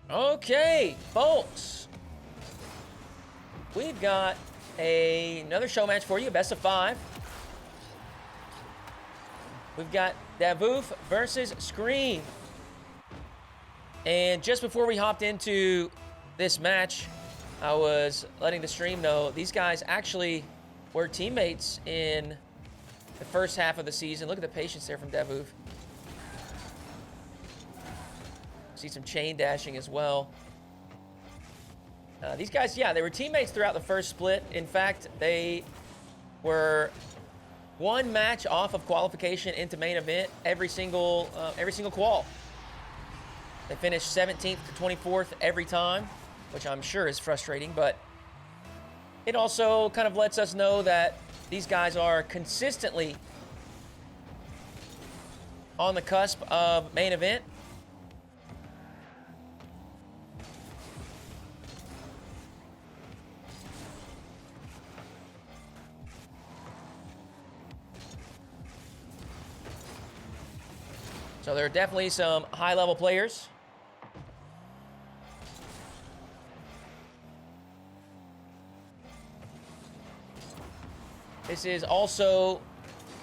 Okay, folks. We've got another show match for you, best of 5. We've got Davoof versus Scream. And just before we hopped into this match, I was letting the stream know these guys actually were teammates in the first half of the season. Look at the patience there from Davoof. See some chain dashing as well. These guys, yeah, they were teammates throughout the first split. In fact, they were one match off of qualification into main event every single qual. They finished 17th to 24th every time, which I'm sure is frustrating, but it also kind of lets us know that these guys are consistently on the cusp of main event. So there are definitely some high-level players. This is also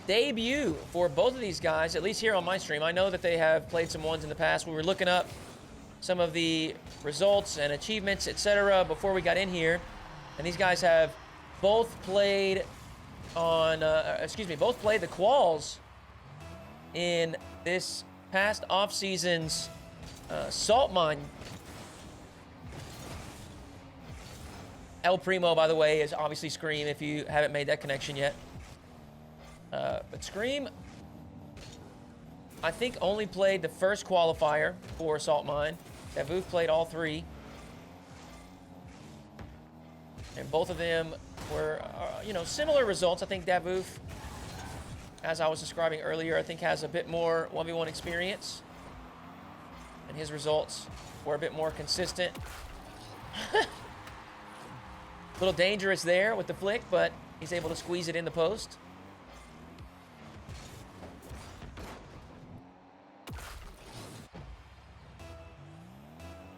debut for both of these guys, at least here on my stream. I know that they have played some ones in the past. We were looking up some of the results and achievements, etc. before we got in here. And these guys have both played on, both played the quals in this past off-season's Salt Mine. El Primo, by the way, is obviously Scream, if you haven't made that connection yet. But Scream, I think, only played the first qualifier for Salt Mine. Davoof played all 3. And both of them were, similar results. I think Davoof, as I was describing earlier, I think has a bit more 1v1 experience. And his results were a bit more consistent. A little dangerous there with the flick, but he's able to squeeze it in the post.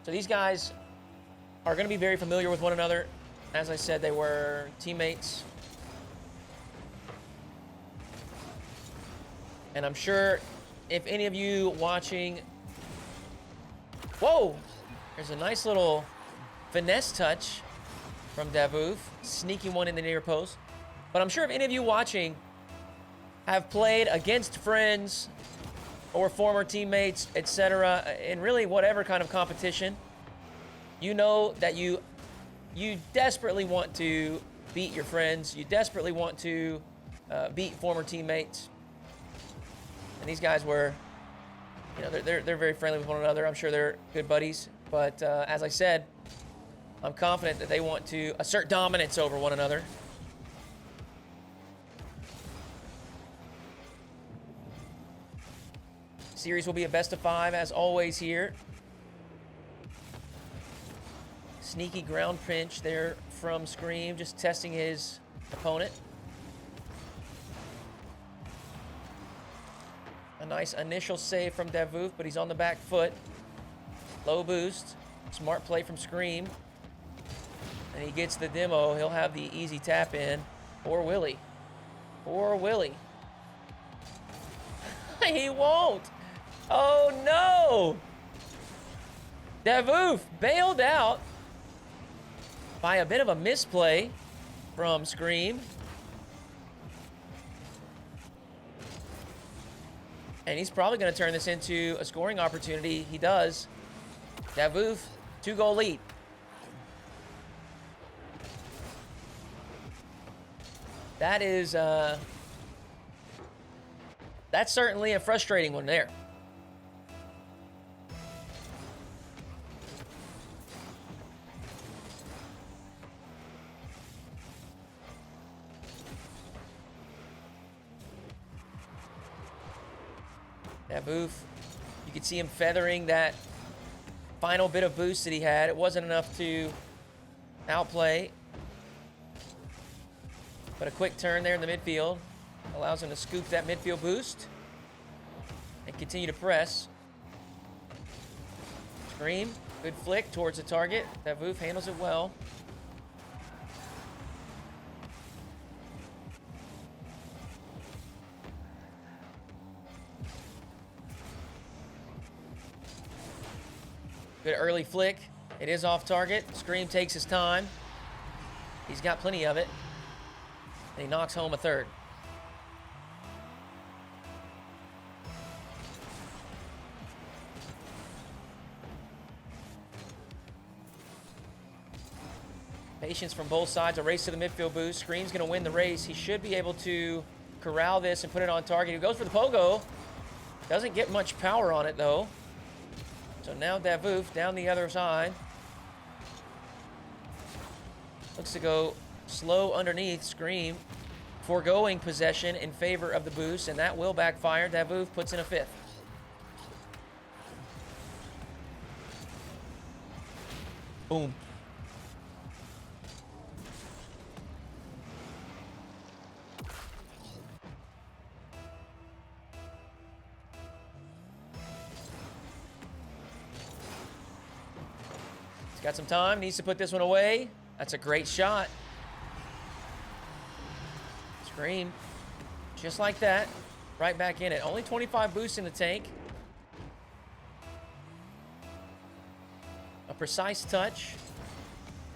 So these guys are going to be very familiar with one another. As I said, they were teammates. And I'm sure if any of you watching... Whoa! There's a nice little finesse touch from Davoof, sneaking one in the near post. But I'm sure if any of you watching have played against friends or former teammates, etc., in really whatever kind of competition, you know that you desperately want to beat your friends. You desperately want to beat former teammates. And these guys were, they're very friendly with one another. I'm sure they're good buddies. But as I said, I'm confident that they want to assert dominance over one another. Series will be a best of 5 as always here. Sneaky ground pinch there from Scream, just testing his opponent. A nice initial save from Davoof, but he's on the back foot. Low boost. Smart play from Scream. And he gets the demo. He'll have the easy tap in. Or Willie. Or Willie. He won't. Oh no. Davoof bailed out by a bit of a misplay from Scream. And he's probably going to turn this into a scoring opportunity. He does. Davoof, 2-goal lead. That is, that's certainly a frustrating one there. Davoof, you could see him feathering that final bit of boost that he had. It wasn't enough to outplay. But a quick turn there in the midfield allows him to scoop that midfield boost and continue to press. Scream, good flick towards the target. Davoof handles it well. Good early flick. It is off target. Scream takes his time. He's got plenty of it. And he knocks home a third. Patience from both sides. A race to the midfield boost. Scream's going to win the race. He should be able to corral this and put it on target. He goes for the pogo. Doesn't get much power on it, though. So now Davoof down the other side. Looks to go slow underneath. Scream foregoing possession in favor of the boost, and that will backfire. Davoof puts in a fifth. Boom. He's got some time, needs to put this one away. That's a great shot. Scream, just like that, right back in it. Only 25 boosts in the tank. A precise touch.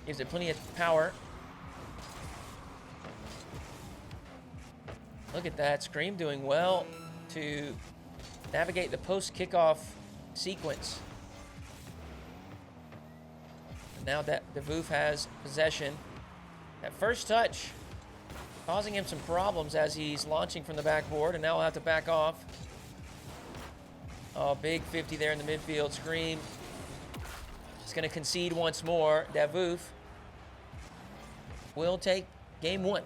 Gives it plenty of power. Look at that. Scream doing well to navigate the post-kickoff sequence. Now that Davoof has possession. That first touch causing him some problems as he's launching from the backboard, and now he'll have to back off. Oh, big 50 there in the midfield. Scream is going to concede once more. Davoof will take game one.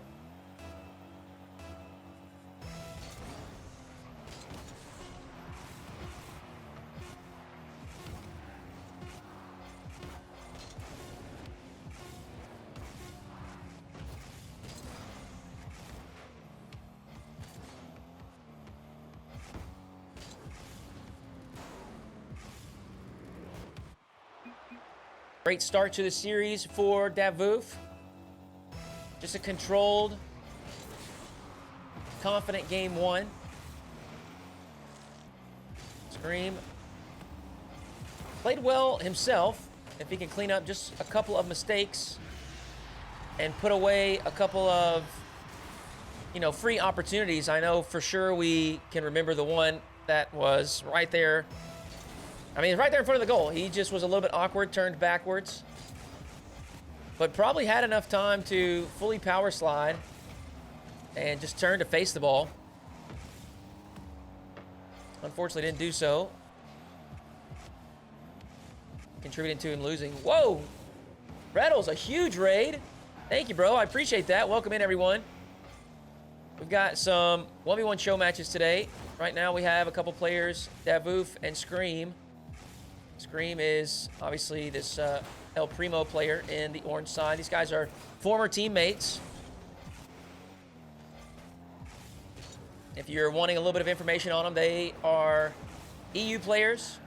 Great start to the series for Davoof. Just a controlled, confident game one. Scream played well himself. If he can clean up just a couple of mistakes and put away a couple of, free opportunities. I know for sure we can remember the one that was right there. I mean, right there in front of the goal. He just was a little bit awkward, turned backwards. But probably had enough time to fully power slide and just turn to face the ball. Unfortunately, didn't do so. Contributing to him losing. Whoa! Reddles, a huge raid. Thank you, bro. I appreciate that. Welcome in, everyone. We've got some 1v1 show matches today. Right now, we have a couple players, Davoof and Scream. Scream is obviously this El Primo player in the orange side. These guys are former teammates. If you're wanting a little bit of information on them, they are EU players.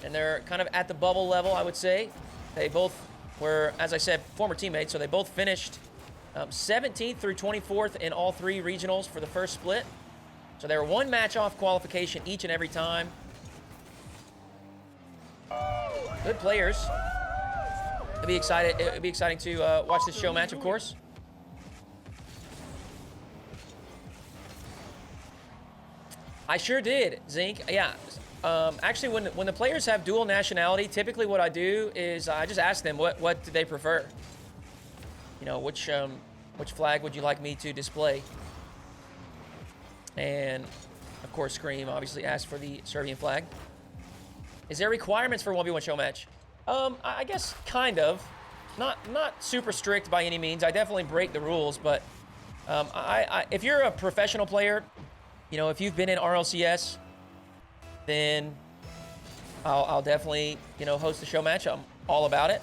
And they're kind of at the bubble level, I would say. They both were, as I said, former teammates. So they both finished 17th through 24th in all three regionals for the first split. So they were one match off qualification each and every time. Good players. It'll be exciting to watch this show match, of course. I sure did, Zink. Yeah. Actually, when the players have dual nationality, typically what I do is I just ask them what do they prefer. Which flag would you like me to display? And of course, Scream obviously asked for the Serbian flag. Is there requirements for 1v1 show match? I guess kind of. Not super strict by any means. I definitely break the rules, but if you're a professional player, if you've been in RLCS, then I'll definitely, host a show match. I'm all about it.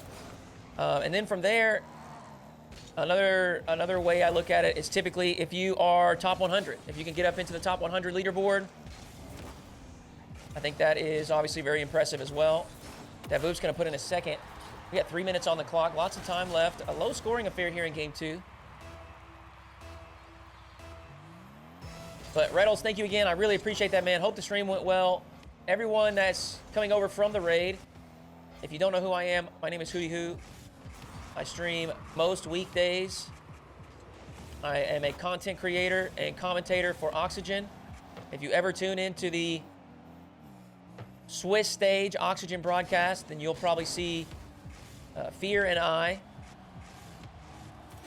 And then from there, another way I look at it is typically if you are top 100, if you can get up into the top 100 leaderboard, I think that is obviously very impressive as well. Davoof's going to put in a second. We got 3 minutes on the clock. Lots of time left. A low-scoring affair here in Game 2. But Reynolds, thank you again. I really appreciate that, man. Hope the stream went well. Everyone that's coming over from the raid, if you don't know who I am, my name is Hoodyhooo. I stream most weekdays. I am a content creator and commentator for Oxygen. If you ever tune into the Swiss stage Oxygen broadcast, then you'll probably see Fear and I.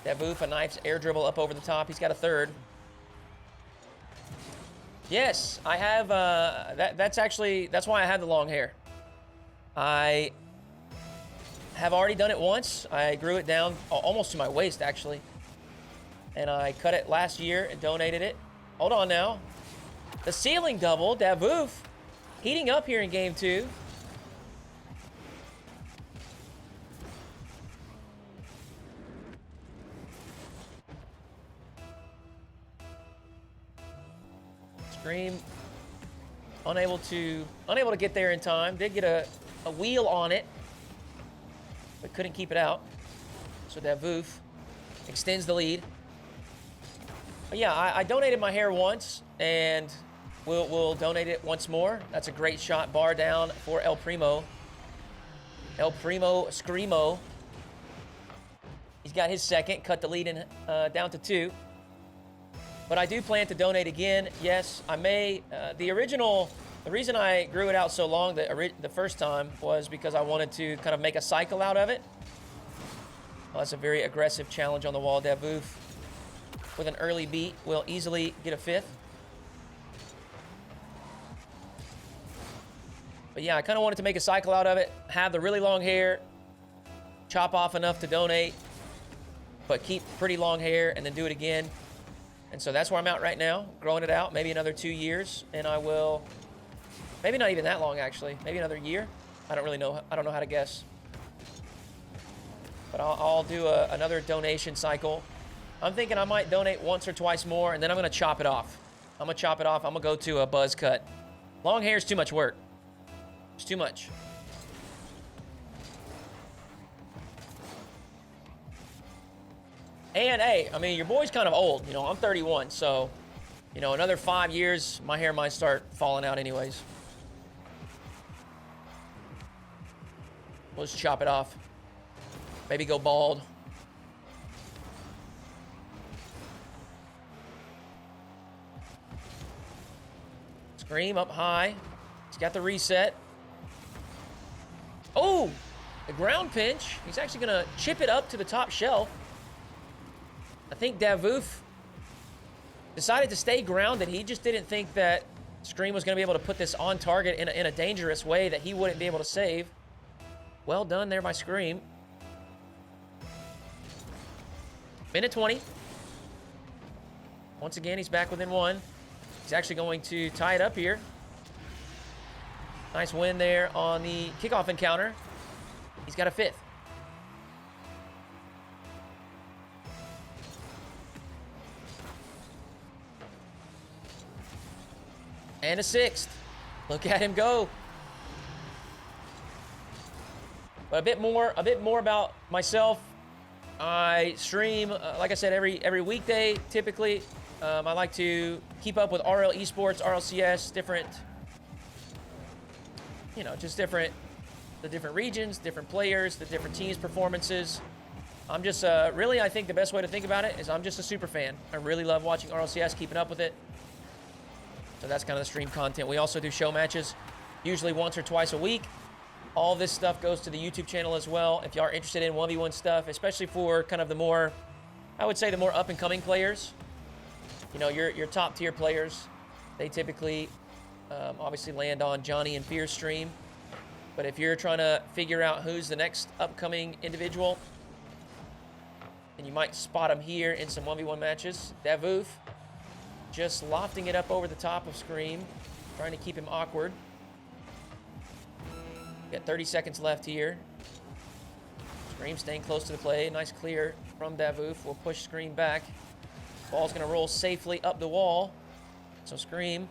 Davoof, a nice air dribble up over the top. He's got a third. Yes, I have, that's why I have the long hair. I have already done it once. I grew it down almost to my waist, actually. And I cut it last year and donated it. Hold on now. The ceiling double, Davoof, heating up here in Game 2. Scream unable to get there in time. Did get a wheel on it, but couldn't keep it out. So Davoof extends the lead. But yeah, I donated my hair once, and we'll donate it once more. That's a great shot. Bar down for El Primo. El Primo Screamo. He's got his second. Cut the lead in down to 2. But I do plan to donate again. Yes, I may. The reason I grew it out so long the first time was because I wanted to kind of make a cycle out of it. Well, that's a very aggressive challenge on the wall. Davoof with an early beat will easily get a 5th. But yeah, I kind of wanted to make a cycle out of it, have the really long hair, chop off enough to donate, but keep pretty long hair and then do it again. And so that's where I'm at right now, growing it out, maybe another 2 years, and I will, maybe not even that long actually, maybe another year. I don't really know, I don't know how to guess. But I'll do another donation cycle. I'm thinking I might donate once or twice more, and then I'm gonna chop it off. I'm gonna go to a buzz cut. Long hair is too much work. It's too much. And hey, I mean, your boy's kind of old. You know, I'm 31, so, you know, another 5 years, my hair might start falling out anyways. We'll just chop it off. Maybe go bald. Scream up high. He's got the reset. Oh, the ground pinch. He's actually going to chip it up to the top shelf. I think Davoof decided to stay grounded. He just didn't think that Scream was going to be able to put this on target in a dangerous way that he wouldn't be able to save. Well done there by Scream. Minute 20. Once again, he's back within 1. He's actually going to tie it up here. Nice win there on the kickoff encounter. He's got a 5th. And a 6th. Look at him go. But a bit more about myself. I stream, like I said, every weekday, typically. I like to keep up with RL Esports, RLCS, different, you know, just the different regions, different players, the different teams' performances. I'm just, really, I think the best way to think about it is I'm just a super fan. I really love watching RLCS, keeping up with it. So that's kind of the stream content. We also do show matches, usually once or twice a week. All this stuff goes to the YouTube channel as well. If you are interested in 1v1 stuff, especially for kind of the more, I would say the more up-and-coming players. You know, your top-tier players, they typically obviously land on Johnny and Fear's stream. But if you're trying to figure out who's the next upcoming individual, then you might spot him here in some 1v1 matches. Davoof just lofting it up over the top of Scream, trying to keep him awkward. Got 30 seconds left here. Scream staying close to the play. Nice clear from Davoof. Will push Scream back. Ball's going to roll safely up the wall. So Scream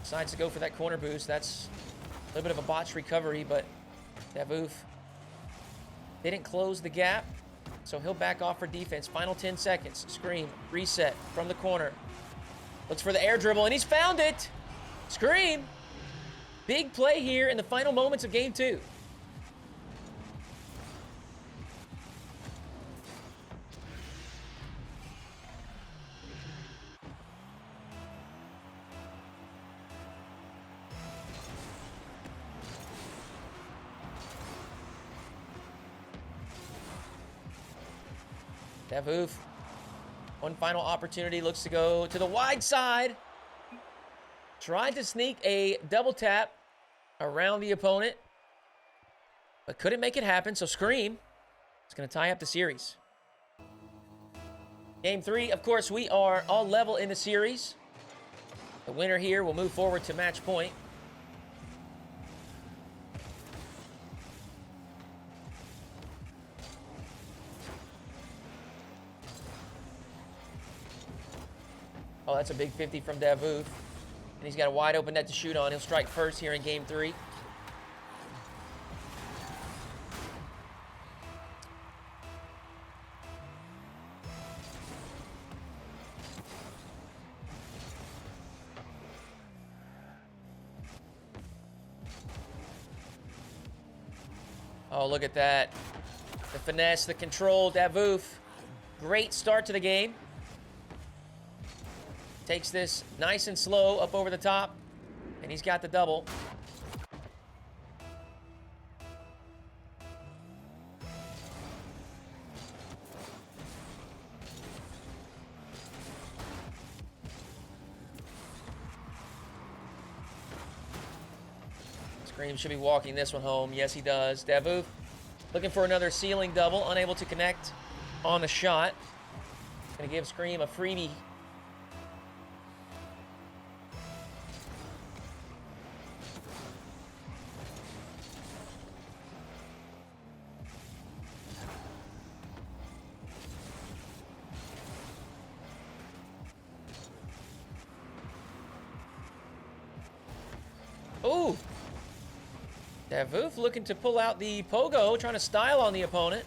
Decides to go for that corner boost. That's a little bit of a botched recovery, but Davoof didn't close the gap, so he'll back off for defense. Final 10 seconds. Scream, reset from the corner. Looks for the air dribble, and he's found it! Scream! Big play here in the final moments of game 2. Davoof, one final opportunity, looks to go to the wide side. Tried to sneak a double tap around the opponent, but couldn't make it happen, so Scream is going to tie up the series. Game 3, of course, we are all level in the series. The winner here will move forward to match point. Oh, that's a big 50 from Davoof. And he's got a wide open net to shoot on. He'll strike first here in game 3. Oh, look at that. The finesse, the control, Davoof. Great start to the game. Takes this nice and slow up over the top, and he's got the double. Scream should be walking this one home. Yes, he does. Davoof looking for another ceiling double, unable to connect on the shot. Gonna give Scream a freebie. Ooh! Davoof looking to pull out the pogo, trying to style on the opponent.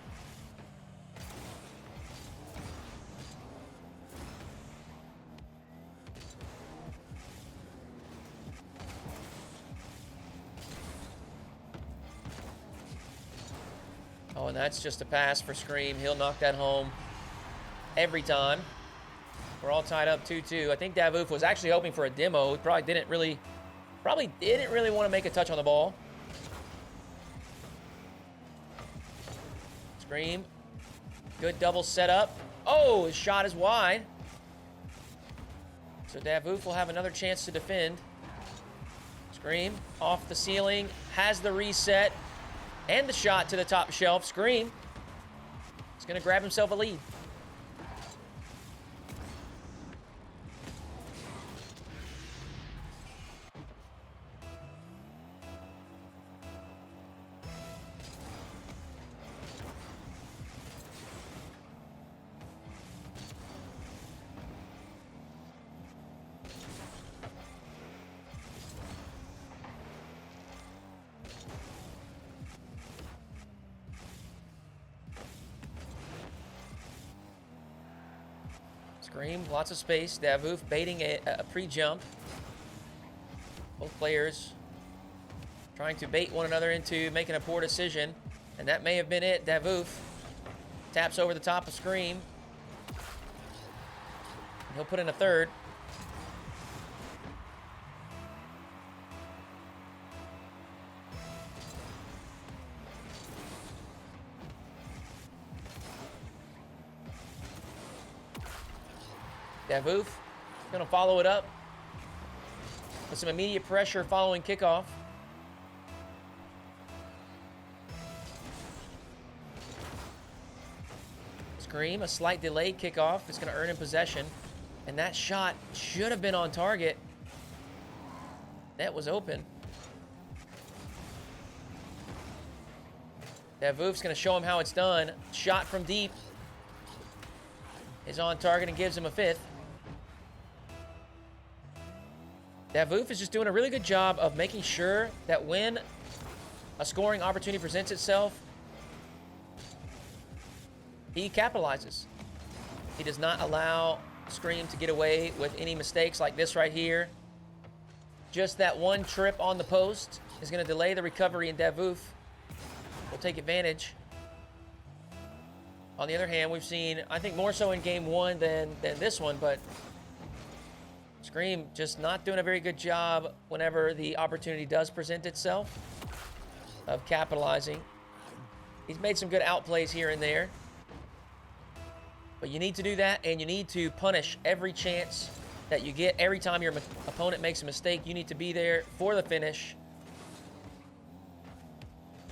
Oh, and that's just a pass for Scream. He'll knock that home every time. We're all tied up 2-2. I think Davoof was actually hoping for a demo. He probably didn't really want to make a touch on the ball. Scream. Good double setup. Oh, his shot is wide. So Davoof will have another chance to defend. Scream off the ceiling. Has the reset. And the shot to the top shelf. Scream. He's going to grab himself a lead. Scream, lots of space. Davoof baiting a pre-jump. Both players trying to bait one another into making a poor decision. And that may have been it. Davoof taps over the top of Scream. And he'll put in a third. Davoof going to follow it up with some immediate pressure following kickoff. Scream, a slight delayed kickoff. It's going to earn him possession. And that shot should have been on target. Net was open. Davoof's going to show him how it's done. Shot from deep is on target and gives him a fifth. Davoof is just doing a really good job of making sure that when a scoring opportunity presents itself, he capitalizes. He does not allow Scream to get away with any mistakes like this right here. Just that one trip on the post is going to delay the recovery, and Davoof will take advantage. On the other hand, we've seen, I think more so in game one than this one, but Scream just not doing a very good job whenever the opportunity does present itself of capitalizing. He's made some good outplays here and there. But you need to do that, and you need to punish every chance that you get. Every time your opponent makes a mistake, you need to be there for the finish.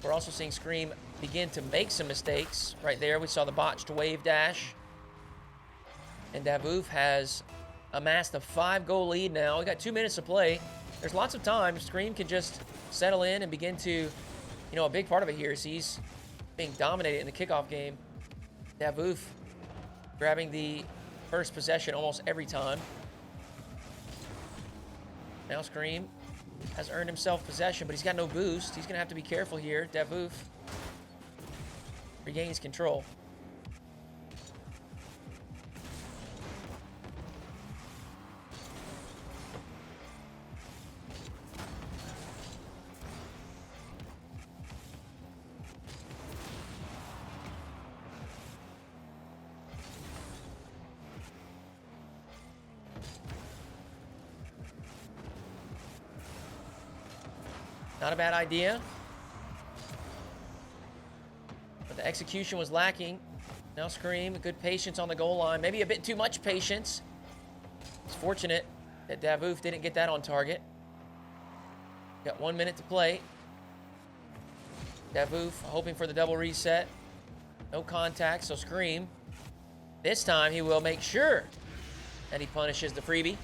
We're also seeing Scream begin to make some mistakes. Right there, we saw the botched wave dash. And Davoof has amassed a 5-goal lead now. We got 2 minutes to play. There's lots of time. Scream can just settle in and begin to, a big part of it here is he's being dominated in the kickoff game. Davoof grabbing the first possession almost every time. Now Scream has earned himself possession, but he's got no boost. He's going to have to be careful here. Davoof regains control. Not a bad idea. But the execution was lacking. Now Scream, good patience on the goal line. Maybe a bit too much patience. It's fortunate that Davoof didn't get that on target. Got 1 minute to play. Davoof hoping for the double reset. No contact, so Scream. This time he will make sure that he punishes the freebie.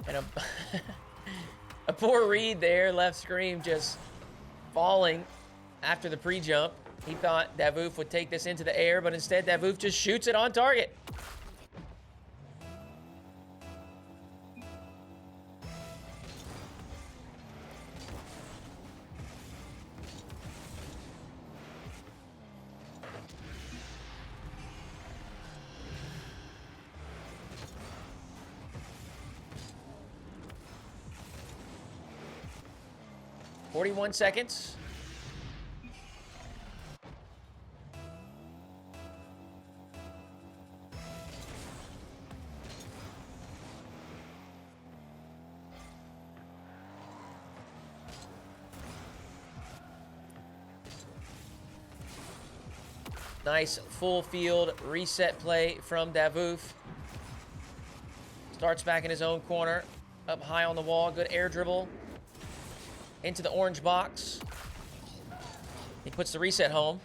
And a poor read there left Scream just falling after the pre-jump. He thought Davoof would take this into the air, but instead Davoof just shoots it on target. .41 seconds. Nice full field reset play from Davoof. Starts back in his own corner. Up high on the wall. Good air dribble. Into the orange box. He puts the reset home.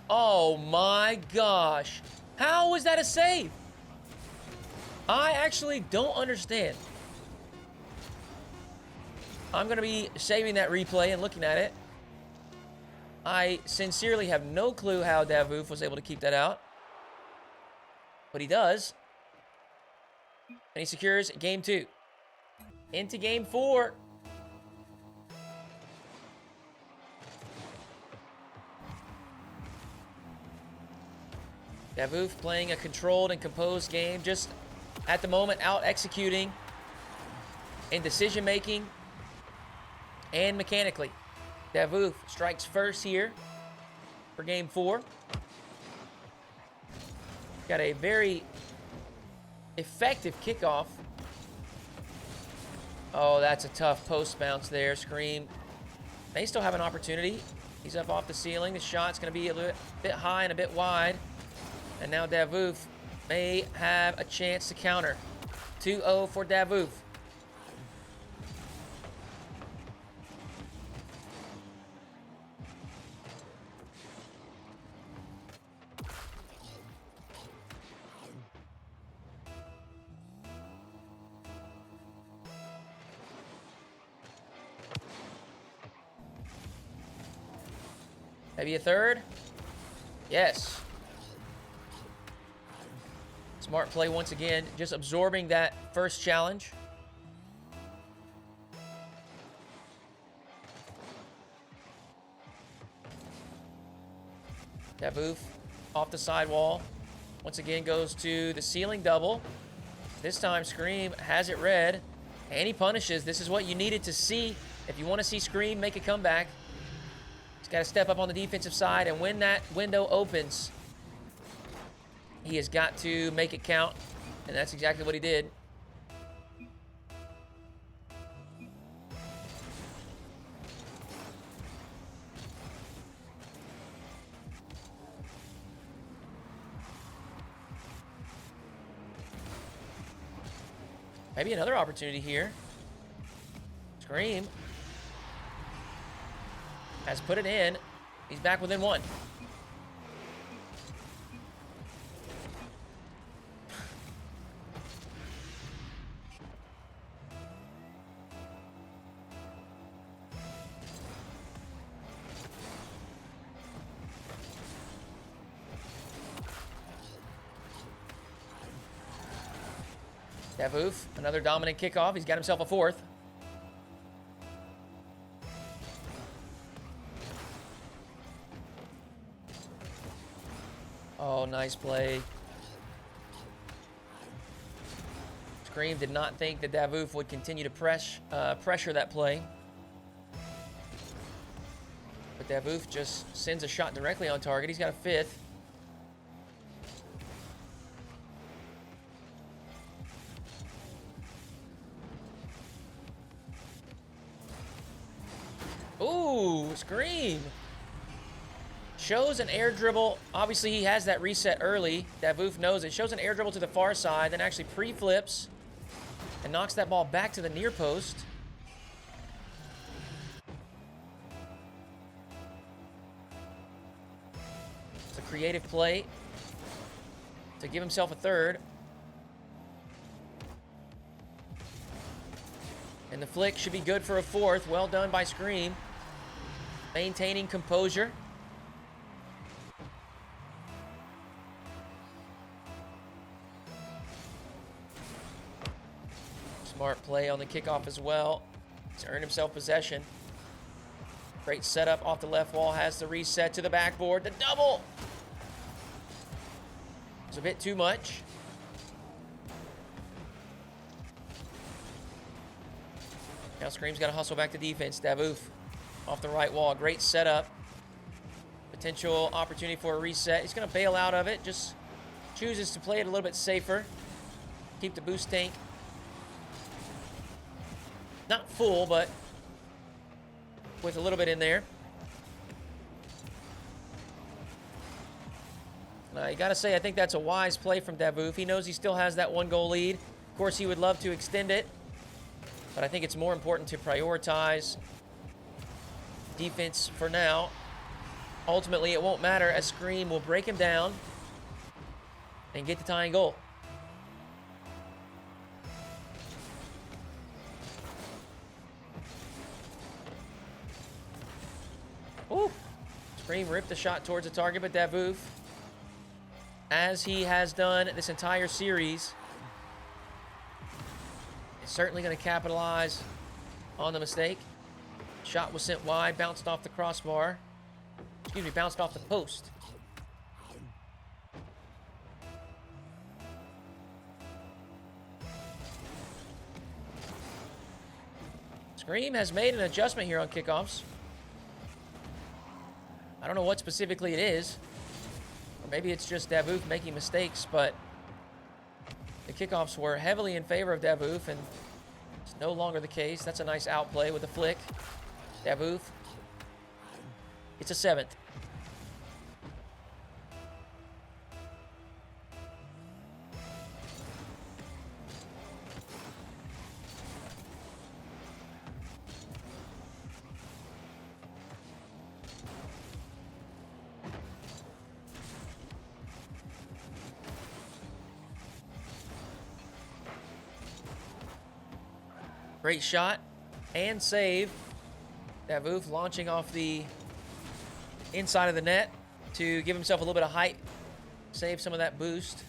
Oh my gosh. How was that a save? I actually don't understand. I'm going to be saving that replay and looking at it. I sincerely have no clue how Davoof was able to keep that out. But he does. And he secures game 2. Into game 4. Davoof playing a controlled and composed game, just at the moment out executing in decision making and mechanically. Davoof strikes first here for game 4. Got a very effective kickoff. Oh, that's a tough post bounce there. Scream may still have an opportunity. He's up off the ceiling. The shot's going to be a bit high and a bit wide. And now Davoof may have a chance to counter. 2-0 for Davoof. Maybe a third? Yes. Smart play once again, just absorbing that first challenge. Davoof off the sidewall. Once again goes to the ceiling double. This time Scream has it read, and he punishes. This is what you needed to see if you want to see Scream make a comeback. He's got to step up on the defensive side, and when that window opens, he has got to make it count, and that's exactly what he did. Maybe another opportunity here. Scream has put it in. He's back within one. Davoof, another dominant kickoff. He's got himself a fourth. Oh, nice play. Scream did not think that Davoof would continue to pressure that play. But Davoof just sends a shot directly on target. He's got a fifth. Ooh, Scream. Shows an air dribble. Obviously, he has that reset early. Davoof knows it. Shows an air dribble to the far side, then actually pre-flips and knocks that ball back to the near post. It's a creative play to give himself a third. And the flick should be good for a fourth. Well done by Scream. Maintaining composure. Smart play on the kickoff as well. He's earned himself possession. Great setup off the left wall. Has the reset to the backboard. The double. It's a bit too much. Now Scream's got to hustle back to defense. Davoof off the right wall. Great setup. Potential opportunity for a reset. He's going to bail out of it. Just chooses to play it a little bit safer. Keep the boost tank not full, but with a little bit in there. Now, you got to say, I think that's a wise play from Davoof. He knows he still has that 1-goal lead. Of course, he would love to extend it, but I think it's more important to prioritize defense for now. Ultimately, it won't matter as Scream will break him down and get the tying goal. Ooh. Scream ripped the shot towards the target, but Davoof, as he has done this entire series, is certainly going to capitalize on the mistake. Shot was sent wide, bounced off the crossbar. Excuse me, bounced off the post. Scream has made an adjustment here on kickoffs. I don't know what specifically it is. Or maybe it's just Davoof making mistakes, but the kickoffs were heavily in favor of Davoof, and It's no longer the case. That's a nice outplay with a flick. Davoof. It's a 7th. Great shot and save. Davoof launching off the inside of the net to give himself a little bit of height, save some of that boost.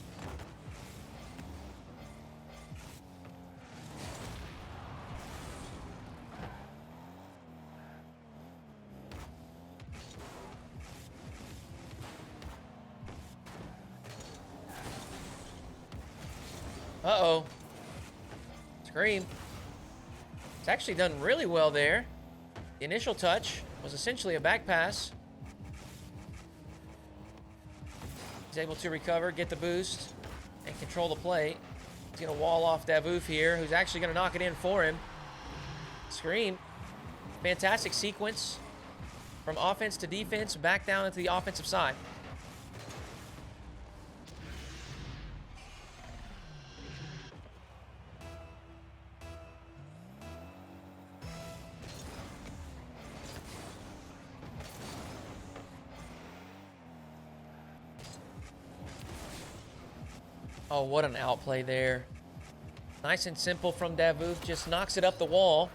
Uh-oh. Scream. It's actually done really well there. The initial touch was essentially a back pass. He's able to recover, get the boost, and control the play. He's going to wall off Davoof here, who's actually going to knock it in for him. Scream. Fantastic sequence from offense to defense, back down into the offensive side. Oh, what an outplay there. Nice and simple from Davoof. Just knocks it up the wall.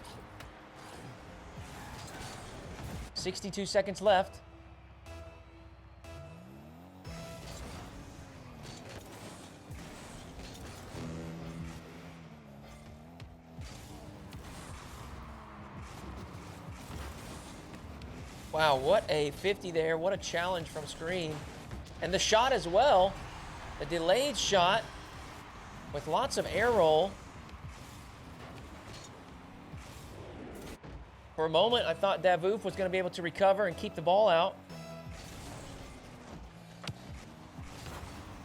62 seconds left. Wow, what a 50 there. What a challenge from Scream. And the shot as well. A delayed shot with lots of air roll. For a moment, I thought Davoof was going to be able to recover and keep the ball out.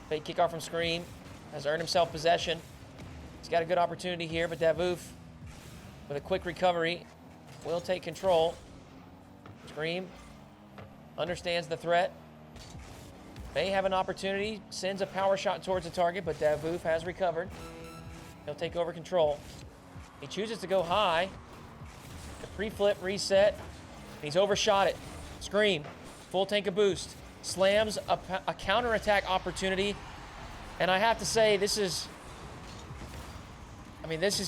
Fake kickoff from Scream has earned himself possession. He's got a good opportunity here, but Davoof, with a quick recovery, will take control. Scream understands the threat. May have an opportunity, sends a power shot towards the target, but Davoof has recovered. He'll take over control. He chooses to go high. The pre-flip reset. He's overshot it. Scream, full tank of boost. Slams a counterattack opportunity. And I have to say, this is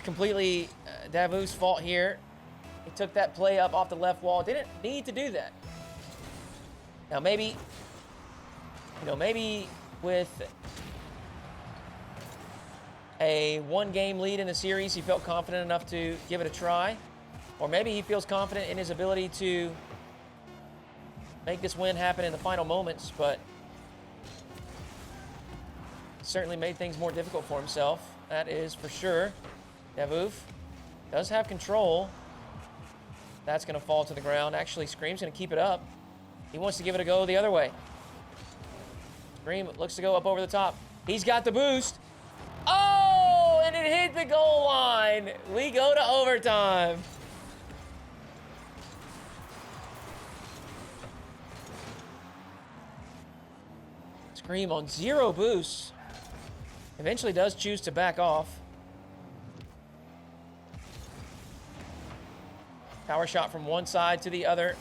completely Davoof's fault here. He took that play up off the left wall. Didn't need to do that. Now maybe with a one-game lead in the series, he felt confident enough to give it a try. Or maybe he feels confident in his ability to make this win happen in the final moments, but certainly made things more difficult for himself. That is for sure. Davoof does have control. That's going to fall to the ground. Actually, Scream's going to keep it up. He wants to give it a go the other way. Scream looks to go up over the top. He's got the boost. Oh, and it hit the goal line. We go to overtime. Scream on 0 boosts. Eventually does choose to back off. Power shot from one side to the other.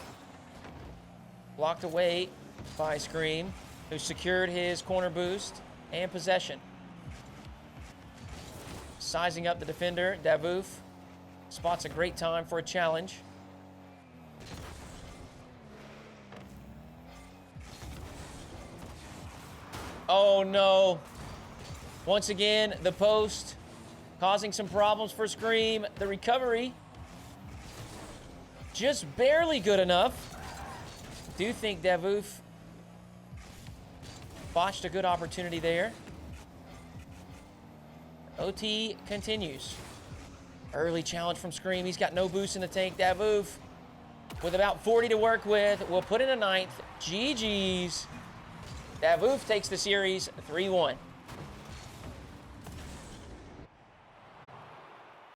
Blocked away by Scream, who secured his corner boost and possession. Sizing up the defender, Davoof spots a great time for a challenge. Oh no. Once again, the post causing some problems for Scream. The recovery just barely good enough. Do think Davoof botched a good opportunity there. OT continues. Early challenge from Scream. He's got no boost in the tank. Davoof, with about 40 to work with, will put in a 9th. GG's. Davoof takes the series 3-1.